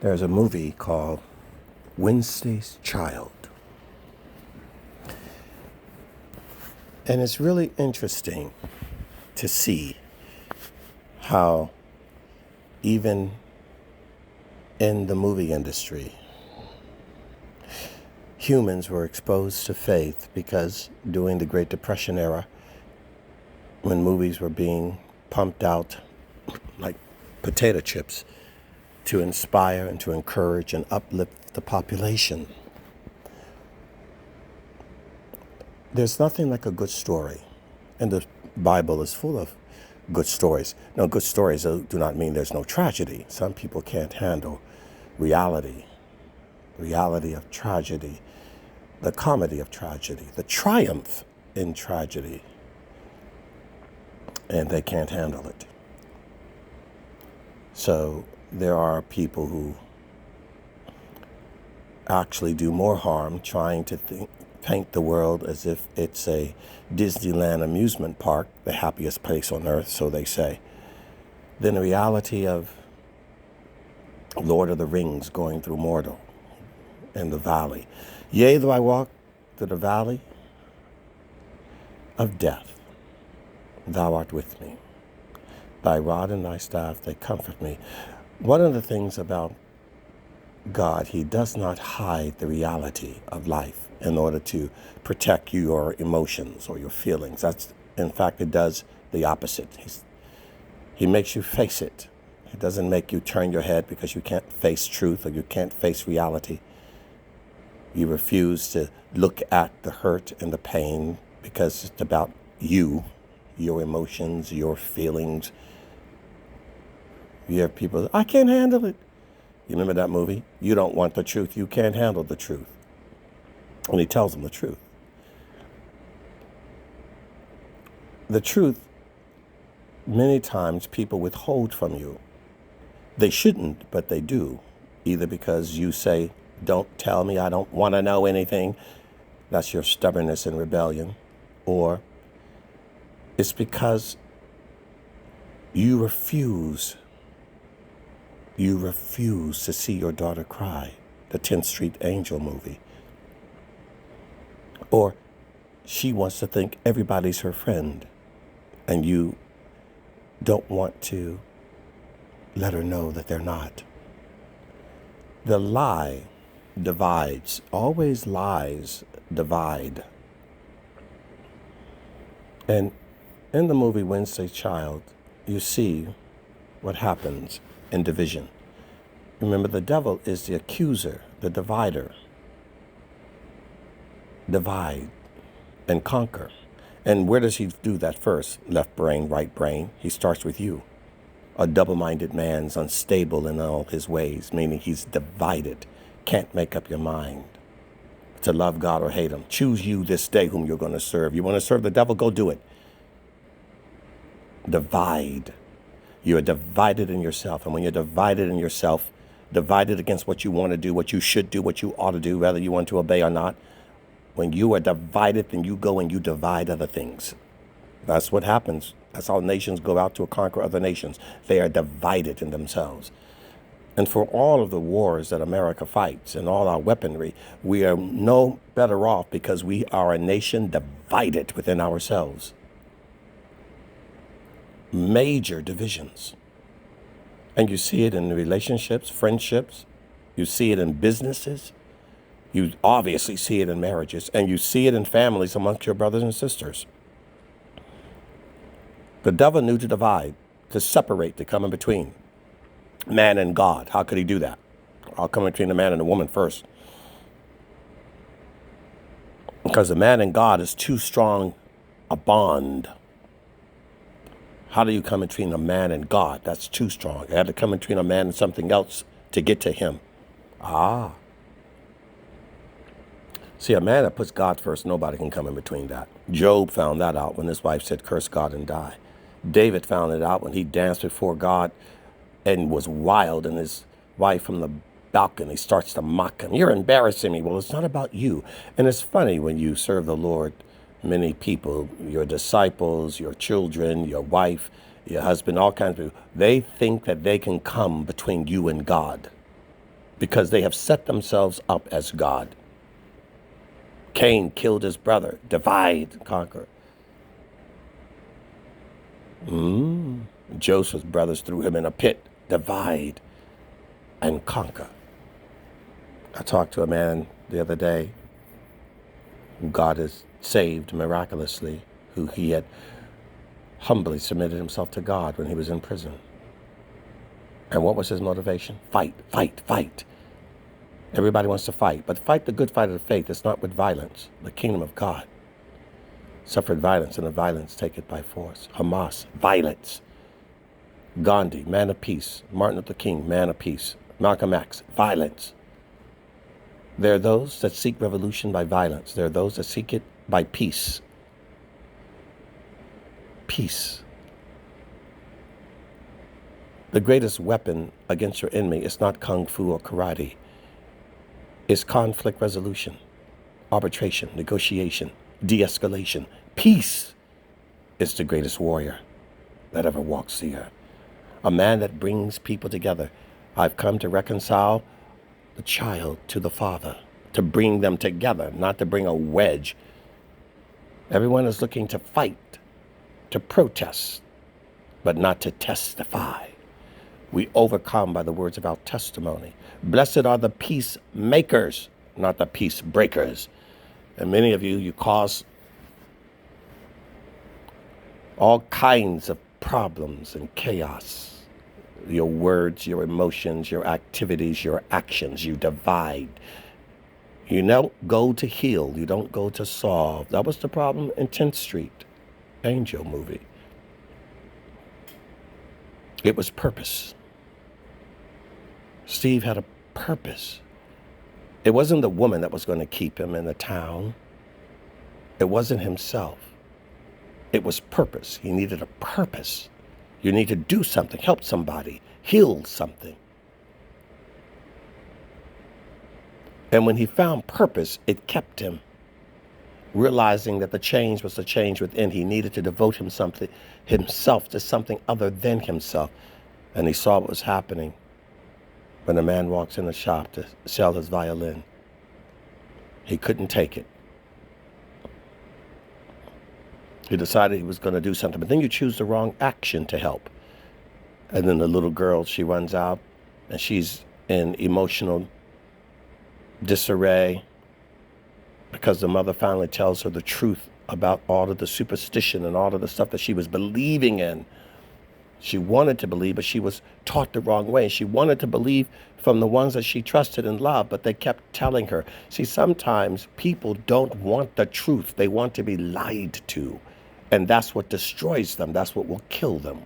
There's a movie called Wednesday's Child. And it's really interesting to see how even in the movie industry, humans were exposed to faith because during the Great Depression era, when movies were being pumped out like potato chips to inspire and to encourage and uplift the population, there's nothing like a good story. And the Bible is full of good stories. Now, good stories do not mean there's no tragedy. Some people can't handle reality of tragedy, the comedy of tragedy, the triumph in tragedy, and they can't handle it. So there are people who actually do more harm trying to paint the world as if it's a Disneyland amusement park, the happiest place on earth, so they say, than the reality of Lord of the Rings going through Mordor and the valley. Yea, though I walk through the valley of death, thou art with me. Thy rod and thy staff, they comfort me. One of the things about God, he does not hide the reality of life in order to protect your emotions or your feelings. In fact, it does the opposite. He makes you face it. It doesn't make you turn your head because you can't face truth or you can't face reality. You refuse to look at the hurt and the pain because it's about you, your emotions, your feelings. You have people, I can't handle it. You remember that movie? You don't want the truth. You can't handle the truth. And he tells them the truth. The truth, many times people withhold from you. They shouldn't, but they do. Either because you say, don't tell me, I don't want to know anything. That's your stubbornness and rebellion. Or it's because you refuse to see your daughter cry, the 10th Street Angel movie. Or she wants to think everybody's her friend, and you don't want to let her know that they're not. The lie divides. Always lies divide. And in the movie Wednesday's Child, you see what happens in division. Remember, the devil is the accuser, the divider. Divide and conquer. And where does he do that first? Left brain, right brain. He starts with you. A double-minded man's unstable in all his ways, meaning he's divided, can't make up your mind to love God or hate him. Choose you this day whom you're going to serve. You want to serve the devil? Go do it. Divide. You're divided in yourself. And when you're divided in yourself, divided against what you want to do, what you should do, what you ought to do, whether you want to obey or not, when you are divided, then you go and you divide other things. That's what happens. That's how nations go out to conquer other nations. They are divided in themselves. And for all of the wars that America fights and all our weaponry, we are no better off because we are a nation divided within ourselves. Major divisions. And you see it in relationships, friendships. You see it in businesses. You obviously see it in marriages. And you see it in families amongst your brothers and sisters. The devil knew to divide, to separate, to come in between man and God. How could he do that? I'll come between the man and the woman first. Because the man and God is too strong a bond. How do you come between a man and God? That's too strong. You had to come between a man and something else to get to him. See, a man that puts God first, nobody can come in between that. Job found that out when his wife said, curse God and die. David found it out when he danced before God and was wild, and his wife from the balcony starts to mock him. You're embarrassing me. Well, it's not about you. And it's funny when you serve the Lord, many people, your disciples, your children, your wife, your husband, all kinds of people, they think that they can come between you and God. because they have set themselves up as God. Cain killed his brother. Divide and conquer. Joseph's brothers threw him in a pit. Divide and conquer. I talked to a man the other day who God has saved miraculously, who he had humbly submitted himself to God when he was in prison. And what was his motivation? Fight, fight, fight. Everybody wants to fight, but fight the good fight of the faith. It's not with violence. The kingdom of God suffered violence, and the violence take it by force. Hamas, violence. Gandhi, man of peace. Martin Luther King, man of peace. Malcolm X, violence. There are those that seek revolution by violence. There are those that seek it by peace. Peace. The greatest weapon against your enemy is not kung fu or karate. It's conflict resolution, arbitration, negotiation, de-escalation. Peace is the greatest warrior that ever walks the earth. A man that brings people together. I've come to reconcile the child to the father, to bring them together, not to bring a wedge. Everyone is looking to fight, to protest, but not to testify. We overcome by the words of our testimony. Blessed are the peacemakers, not the peace breakers. And many of you cause all kinds of problems and chaos. Your words, your emotions, your activities, your actions, you divide. You don't go to heal, you don't go to solve. That was the problem in 10th Street, Angel movie. It was purpose. Steve had a purpose. It wasn't the woman that was going to keep him in the town. It wasn't himself. It was purpose. He needed a purpose. You need to do something, help somebody, heal something. And when he found purpose, it kept him. Realizing that the change was the change within, he needed to devote himself to something other than himself. And he saw what was happening when a man walks in the shop to sell his violin. He couldn't take it. He decided he was going to do something, but then you choose the wrong action to help. And then the little girl, she runs out and she's in emotional disarray because the mother finally tells her the truth about all of the superstition and all of the stuff that she was believing in. She wanted to believe, but she was taught the wrong way. She wanted to believe from the ones that she trusted and loved, but they kept telling her. See, sometimes people don't want the truth. They want to be lied to. And that's what destroys them. That's what will kill them.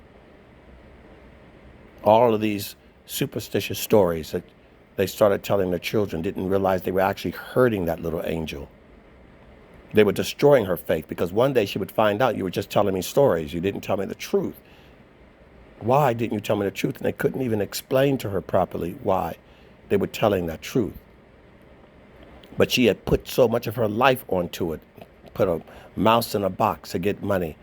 All of these superstitious stories that they started telling their children didn't realize they were actually hurting that little angel. They were destroying her faith because one day she would find out you were just telling me stories. You didn't tell me the truth. Why didn't you tell me the truth? And they couldn't even explain to her properly why they were telling that truth. But she had put so much of her life onto it, put a mouse in a box to get money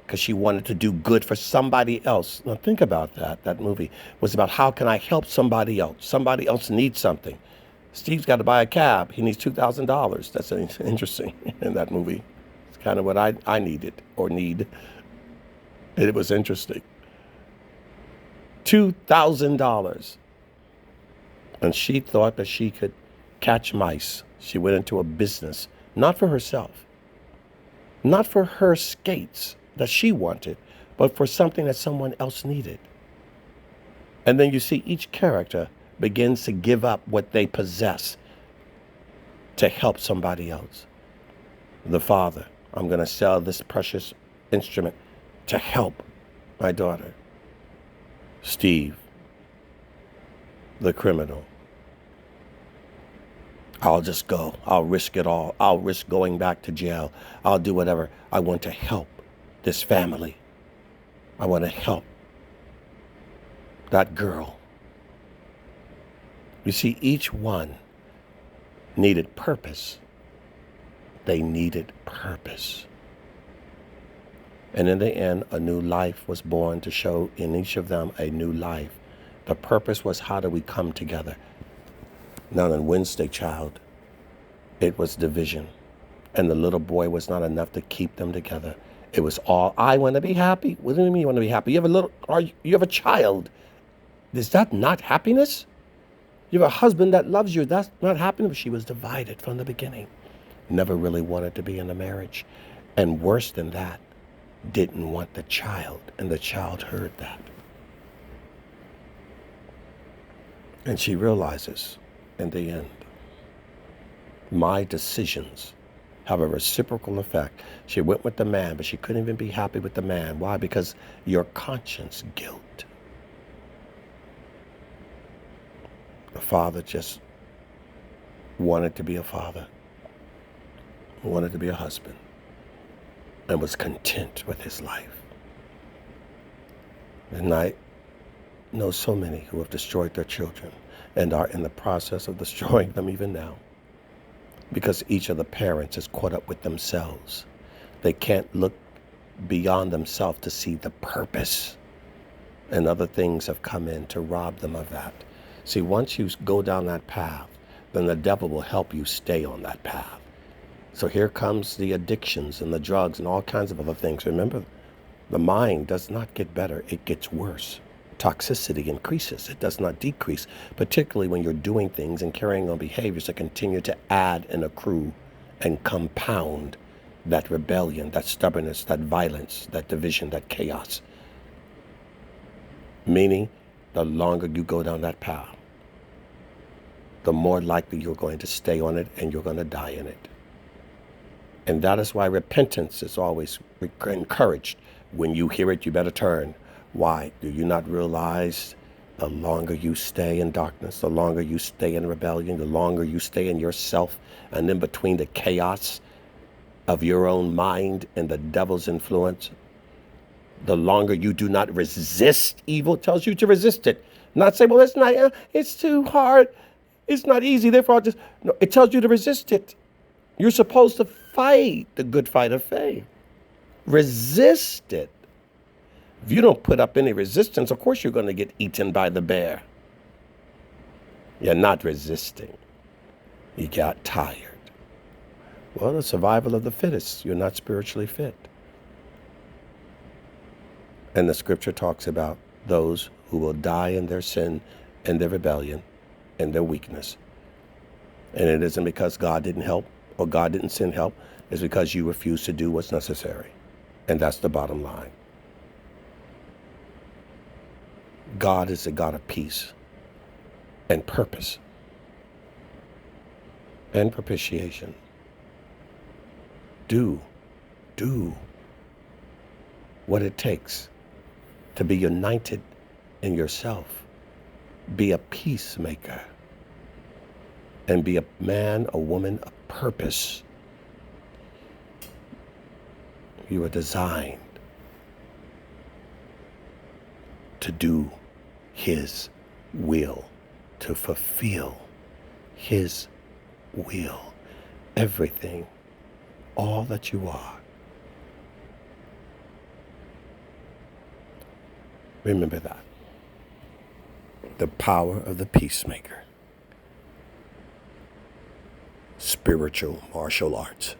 because she wanted to do good for somebody else. Now think about that. That movie was about how can I help somebody else? Somebody else needs something. Steve's got to buy a cab. He needs $2,000. That's interesting in that movie. It's kind of what I needed or need. And it was interesting. $2,000. And she thought that she could catch mice. She went into a business, not for herself, not for her skates that she wanted, but for something that someone else needed. And then you see each character begins to give up what they possess to help somebody else. The father, I'm going to sell this precious instrument to help my daughter. Steve, the criminal. I'll just go. I'll risk it all. I'll risk going back to jail. I'll do whatever. I want to help this family. I want to help that girl. You see, each one needed purpose. They needed purpose. And in the end, a new life was born to show in each of them a new life. The purpose was, how do we come together? Not on Wednesday, child. It was division. And the little boy was not enough to keep them together. It was all, I want to be happy. What do you mean you want to be happy? You have a child. Is that not happiness? You have a husband that loves you. That's not happiness. She was divided from the beginning. Never really wanted to be in a marriage. And worse than that, didn't want the child. And the child heard that. And she realizes in the end, my decisions have a reciprocal effect. She went with the man, but she couldn't even be happy with the man. Why? Because your conscience guilt. The father just wanted to be a father, wanted to be a husband, and was content with his life. And I know so many who have destroyed their children and are in the process of destroying them even now, because each of the parents is caught up with themselves. They can't look beyond themselves to see the purpose, and other things have come in to rob them of that. See, once you go down that path, then the devil will help you stay on that path. So here comes the addictions and the drugs and all kinds of other things. Remember, the mind does not get better, it gets worse. Toxicity increases, it does not decrease, particularly when you're doing things and carrying on behaviors that continue to add and accrue and compound that rebellion, that stubbornness, that violence, that division, that chaos. Meaning, the longer you go down that path, the more likely you're going to stay on it and you're going to die in it. And that is why repentance is always encouraged. When you hear it, you better turn. Why? Do you not realize the longer you stay in darkness, the longer you stay in rebellion, the longer you stay in yourself, and in between the chaos of your own mind and the devil's influence, the longer you do not resist evil, it tells you to resist it. Not say, well, it's too hard, it's not easy, therefore I'll just, no, it tells you to resist it. You're supposed to fight the good fight of faith. Resist it. If you don't put up any resistance, of course you're going to get eaten by the bear. You're not resisting. You got tired. Well, the survival of the fittest. You're not spiritually fit. And the scripture talks about those who will die in their sin and their rebellion and their weakness. And it isn't because God didn't help or God didn't send help. It's because you refuse to do what's necessary. And that's the bottom line. God is a God of peace and purpose and propitiation. Do what it takes to be united in yourself. Be a peacemaker and be a man, a woman of purpose. You are designed to do His will, to fulfill His will. Everything, all that you are. Remember that. The power of the peacemaker. Spiritual martial arts.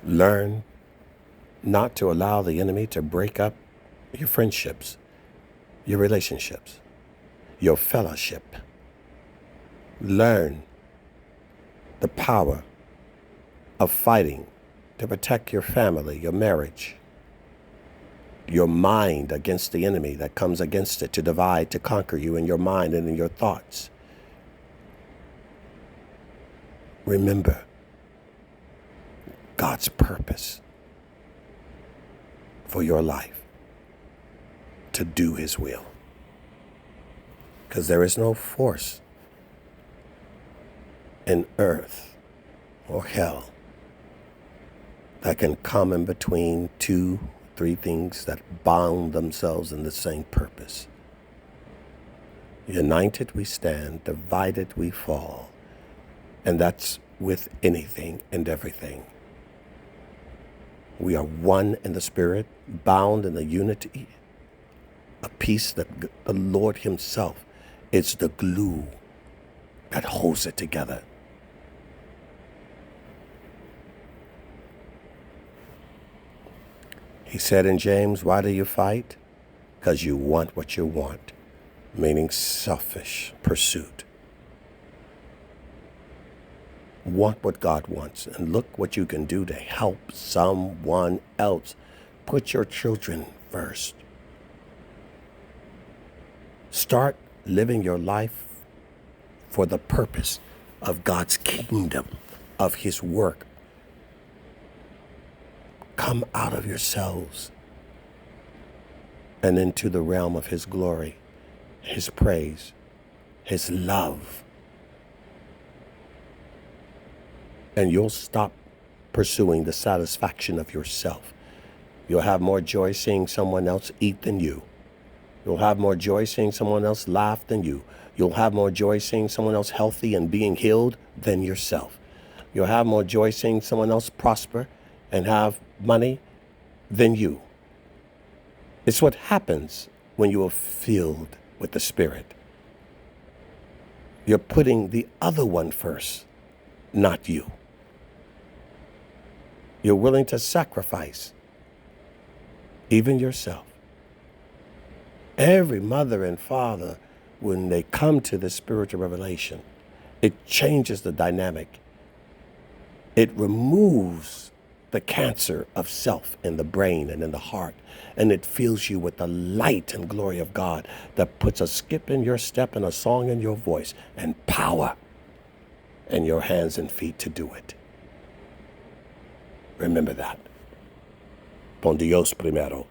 Learn not to allow the enemy to break up your friendships, your relationships, your fellowship. Learn the power of fighting to protect your family, your marriage, your mind against the enemy that comes against it to divide, to conquer you in your mind and in your thoughts. Remember God's purpose for your life, to do His will. Because there is no force in earth or hell that can come in between two, three things that bound themselves in the same purpose. United we stand, divided we fall. And that's with anything and everything. We are one in the Spirit, bound in the unity, a peace that the Lord Himself It's the glue that holds it together. He said in James, why do you fight? Because you want what you want, meaning selfish pursuit. Want what God wants, and look what you can do to help someone else. Put your children first. Start living your life for the purpose of God's kingdom, of his work. Come out of yourselves and into the realm of his glory, his praise, his love. And you'll stop pursuing the satisfaction of yourself. You'll have more joy seeing someone else eat than you. You'll have more joy seeing someone else laugh than you. You'll have more joy seeing someone else healthy and being healed than yourself. You'll have more joy seeing someone else prosper and have money than you. It's what happens when you are filled with the Spirit. You're putting the other one first, not you. You're willing to sacrifice even yourself. Every mother and father, when they come to the spiritual revelation, it changes the dynamic. It removes the cancer of self in the brain and in the heart, and it fills you with the light and glory of God that puts a skip in your step and a song in your voice and power in your hands and feet to do it. Remember that. Pon Dios primero.